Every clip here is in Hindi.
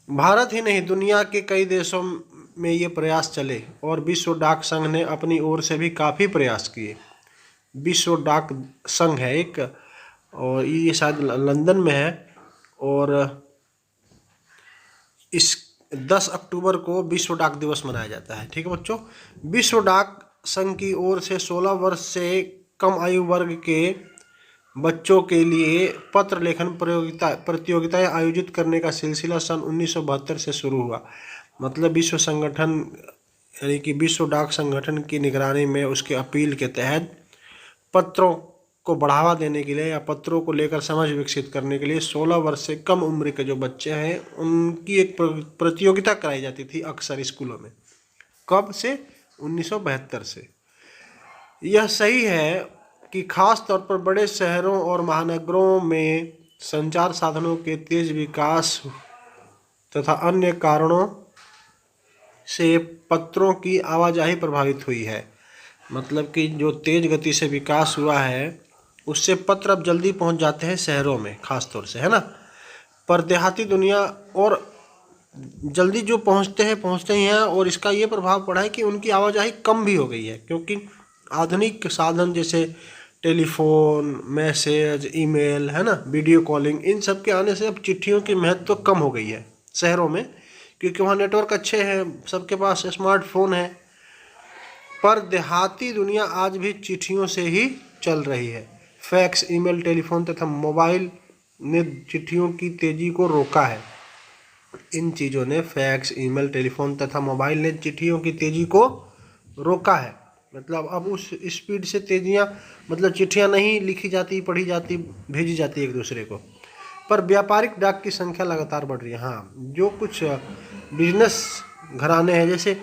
भारत ही नहीं, दुनिया के कई देशों में ये प्रयास चले और विश्व डाक संघ ने अपनी ओर से भी काफ़ी प्रयास किए। विश्व डाक संघ है एक, और ये शायद लंदन में है, और इस 10 अक्टूबर को विश्व डाक दिवस मनाया जाता है। ठीक है बच्चों। विश्व डाक संघ की ओर से 16 वर्ष से कम आयु वर्ग के बच्चों के लिए पत्र लेखन प्रतियोगिताएं आयोजित करने का सिलसिला सन 1972 से शुरू हुआ। मतलब विश्व संगठन यानी कि विश्व डाक संगठन की निगरानी में उसके अपील के तहत पत्रों को बढ़ावा देने के लिए या पत्रों को लेकर समझ विकसित करने के लिए 16 वर्ष से कम उम्र के जो बच्चे हैं उनकी एक प्रतियोगिता कराई जाती थी अक्सर स्कूलों में। कब से? 1972 से। यह सही है कि खास तौर पर बड़े शहरों और महानगरों में संचार साधनों के तेज विकास तथा अन्य कारणों से पत्रों की आवाजाही प्रभावित हुई है। मतलब कि जो तेज गति से विकास हुआ है उससे पत्र अब जल्दी पहुंच जाते हैं शहरों में खास तौर से, है ना। पर देहाती दुनिया और जल्दी जो पहुंचते ही हैं, और इसका ये प्रभाव पड़ा है कि उनकी आवाजाही कम भी हो गई है, क्योंकि आधुनिक साधन जैसे टेलीफोन, मैसेज, ईमेल, है ना, वीडियो कॉलिंग, इन सब के आने से अब चिट्ठियों की महत्व कम हो गई है शहरों में, क्योंकि वहाँ नेटवर्क अच्छे हैं, सबके पास स्मार्टफोन है। पर देहाती दुनिया आज भी चिट्ठियों से ही चल रही है। फैक्स, ईमेल, टेलीफोन तथा मोबाइल ने चिट्ठियों की तेजी को रोका है। इन चीज़ों ने, फैक्स, ईमेल, टेलीफोन तथा मोबाइल ने चिट्ठियों की तेजी को रोका है। मतलब अब उस स्पीड से मतलब चिट्ठियां नहीं लिखी जाती, पढ़ी जाती, भेजी जाती एक दूसरे को। पर व्यापारिक डाक की संख्या लगातार बढ़ रही है। हाँ, जो कुछ बिजनेस घराने हैं, जैसे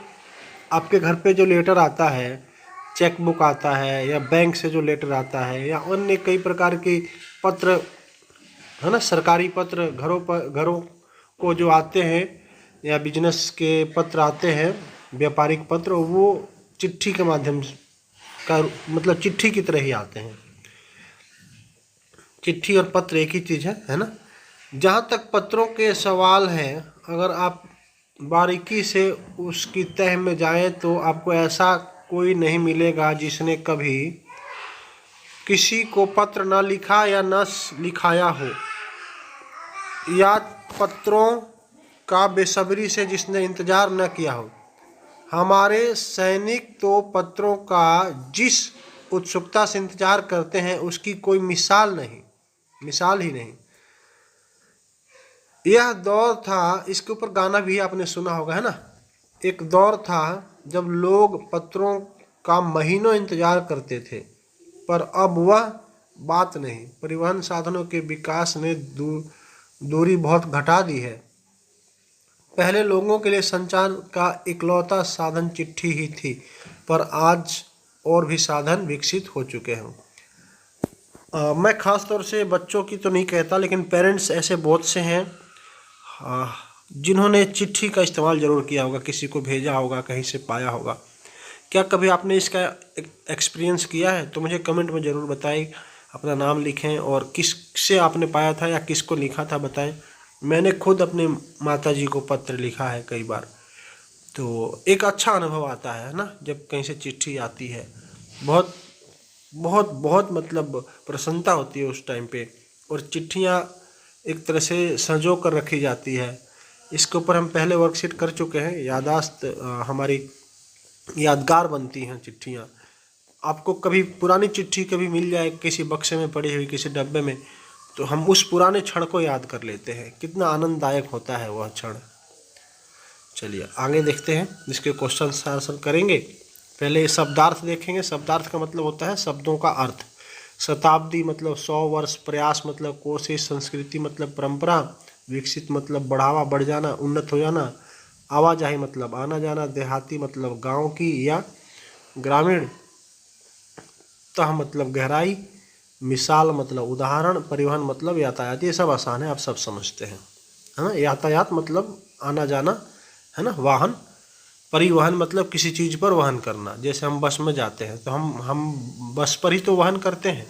आपके घर पे जो लेटर आता है, चेक बुक आता है, या बैंक से जो लेटर आता है, या अन्य कई प्रकार के पत्र, है ना, सरकारी पत्र घरों को जो आते हैं, या बिजनेस के पत्र आते हैं, व्यापारिक पत्र, वो चिट्ठी के माध्यम का, मतलब चिट्ठी की तरह ही आते हैं। चिट्ठी और पत्र एक ही चीज़ है ना। जहाँ तक पत्रों के सवाल हैं, अगर आप बारीकी से उसकी तह में जाएं तो आपको ऐसा कोई नहीं मिलेगा जिसने कभी किसी को पत्र न लिखा या न लिखाया हो, या पत्रों का बेसब्री से जिसने इंतज़ार न किया हो। हमारे सैनिक तो पत्रों का जिस उत्सुकता से इंतजार करते हैं उसकी कोई मिसाल ही नहीं। यह दौर था, इसके ऊपर गाना भी आपने सुना होगा, है ना। एक दौर था जब लोग पत्रों का महीनों इंतजार करते थे, पर अब वह बात नहीं। परिवहन साधनों के विकास ने दूरी बहुत घटा दी है। पहले लोगों के लिए संचार का इकलौता साधन चिट्ठी ही थी, पर आज और भी साधन विकसित हो चुके हैं। मैं ख़ास तौर से बच्चों की तो नहीं कहता, लेकिन पेरेंट्स ऐसे बहुत से हैं जिन्होंने चिट्ठी का इस्तेमाल ज़रूर किया होगा, किसी को भेजा होगा, कहीं से पाया होगा। क्या कभी आपने इसका एक्सपीरियंस किया है? तो मुझे कमेंट में ज़रूर बताएं, अपना नाम लिखें और किससे आपने पाया था या किसको लिखा था बताएं। मैंने खुद अपने माताजी को पत्र लिखा है कई बार, तो एक अच्छा अनुभव आता है ना जब कहीं से चिट्ठी आती है। बहुत बहुत बहुत मतलब प्रसन्नता होती है उस टाइम पे, और चिट्ठियाँ एक तरह से संजो कर रखी जाती है। इसके ऊपर हम पहले वर्कशीट कर चुके हैं। यादाश्त हमारी यादगार बनती हैं चिट्ठियाँ। आपको कभी पुरानी चिट्ठी कभी मिल जाए किसी बक्से में पड़ी हुई, किसी डब्बे में, तो हम उस पुराने क्षण को याद कर लेते हैं। कितना आनंददायक होता है वह क्षण। चलिए आगे देखते हैं, जिसके क्वेश्चन आंसर करेंगे। पहले शब्दार्थ देखेंगे। शब्दार्थ का मतलब होता है शब्दों का अर्थ। शताब्दी मतलब 100 वर्ष, प्रयास मतलब कोशिश, संस्कृति मतलब परंपरा, विकसित मतलब बढ़ावा, बढ़ जाना, उन्नत हो जाना, आवाजाही मतलब आना जाना, देहाती मतलब गांव की या ग्रामीण, तह मतलब गहराई, मिसाल मतलब उदाहरण, परिवहन मतलब यातायात। ये सब आसान है, आप सब समझते हैं, है ना। यातायात मतलब आना जाना, है ना, वाहन। परिवहन मतलब किसी चीज़ पर वहन करना, जैसे हम बस में जाते हैं तो हम बस पर ही तो वहन करते हैं।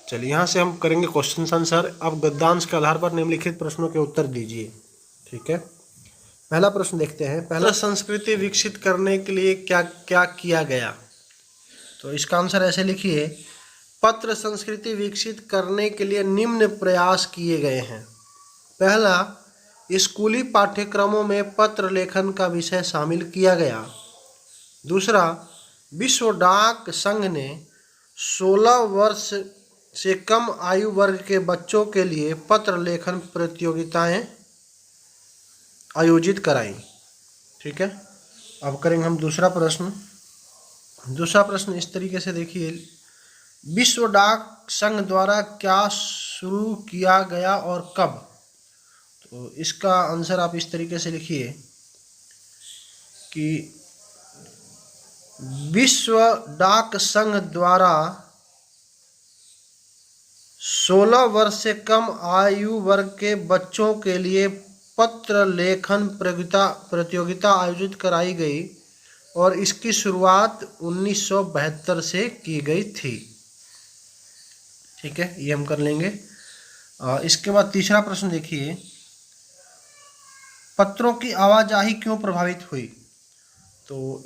चलिए यहाँ से हम करेंगे क्वेश्चन आंसर। अब गद्यांश के आधार पर निम्नलिखित प्रश्नों के उत्तर दीजिए। ठीक है। पहला प्रश्न देखते हैं। पहला, संस्कृति विकसित करने के लिए क्या क्या किया गया? तो इसका आंसर ऐसे लिखिए, पत्र संस्कृति विकसित करने के लिए निम्न प्रयास किए गए हैं। पहला, स्कूली पाठ्यक्रमों में पत्र लेखन का विषय शामिल किया गया। दूसरा, विश्व डाक संघ ने 16 वर्ष से कम आयु वर्ग के बच्चों के लिए पत्र लेखन प्रतियोगिताएं आयोजित कराई। ठीक है, अब करेंगे हम दूसरा प्रश्न। दूसरा प्रश्न इस तरीके से देखिए, विश्व डाक संघ द्वारा क्या शुरू किया गया और कब? तो इसका आंसर आप इस तरीके से लिखिए कि विश्व डाक संघ द्वारा 16 वर्ष से कम आयु वर्ग के बच्चों के लिए पत्र लेखन प्रतियोगिता आयोजित कराई गई और इसकी शुरुआत 1972 से की गई थी। ठीक है, ये हम कर लेंगे। इसके बाद तीसरा प्रश्न देखिए, पत्रों की आवाजाही क्यों प्रभावित हुई? तो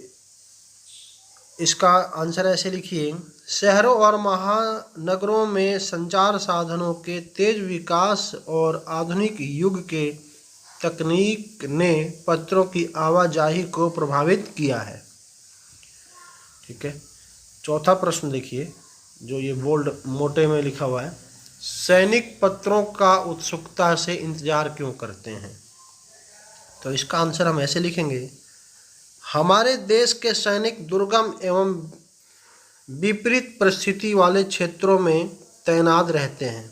इसका आंसर ऐसे लिखिए, शहरों और महानगरों में संचार साधनों के तेज विकास और आधुनिक युग के तकनीक ने पत्रों की आवाजाही को प्रभावित किया है। ठीक है, चौथा प्रश्न देखिए, जो ये बोल्ड मोटे में लिखा हुआ है, सैनिक पत्रों का उत्सुकता से इंतजार क्यों करते हैं? तो इसका आंसर हम ऐसे लिखेंगे, हमारे देश के सैनिक दुर्गम एवं विपरीत परिस्थिति वाले क्षेत्रों में तैनात रहते हैं।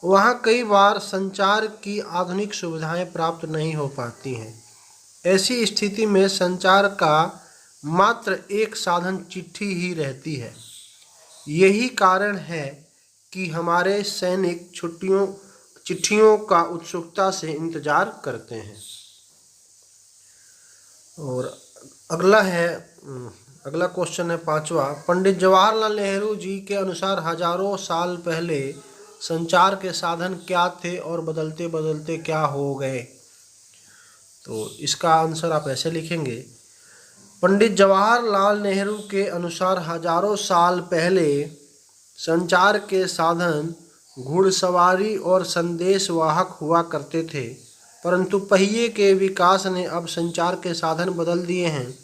वहाँ कई बार संचार की आधुनिक सुविधाएं प्राप्त नहीं हो पाती हैं। ऐसी स्थिति में संचार का मात्र एक साधन चिट्ठी ही रहती है। यही कारण है कि हमारे सैनिक चिट्ठियों का उत्सुकता से इंतजार करते हैं। और अगला क्वेश्चन है पांचवा, पंडित जवाहरलाल नेहरू जी के अनुसार हजारों साल पहले संचार के साधन क्या थे और बदलते बदलते क्या हो गए? तो इसका आंसर आप ऐसे लिखेंगे, पंडित जवाहरलाल नेहरू के अनुसार हजारों साल पहले संचार के साधन घुड़सवारी और संदेशवाहक हुआ करते थे, परंतु पहिए के विकास ने अब संचार के साधन बदल दिए हैं,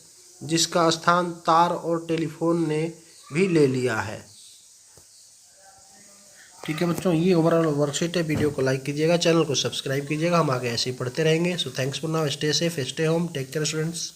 जिसका स्थान तार और टेलीफोन ने भी ले लिया है। ठीक है बच्चों, ये ओवरऑल वर्कशीट है। वीडियो को लाइक कीजिएगा, चैनल को सब्सक्राइब कीजिएगा, हम आगे ऐसे ही पढ़ते रहेंगे। So thanks for now, stay safe, stay home, take care students.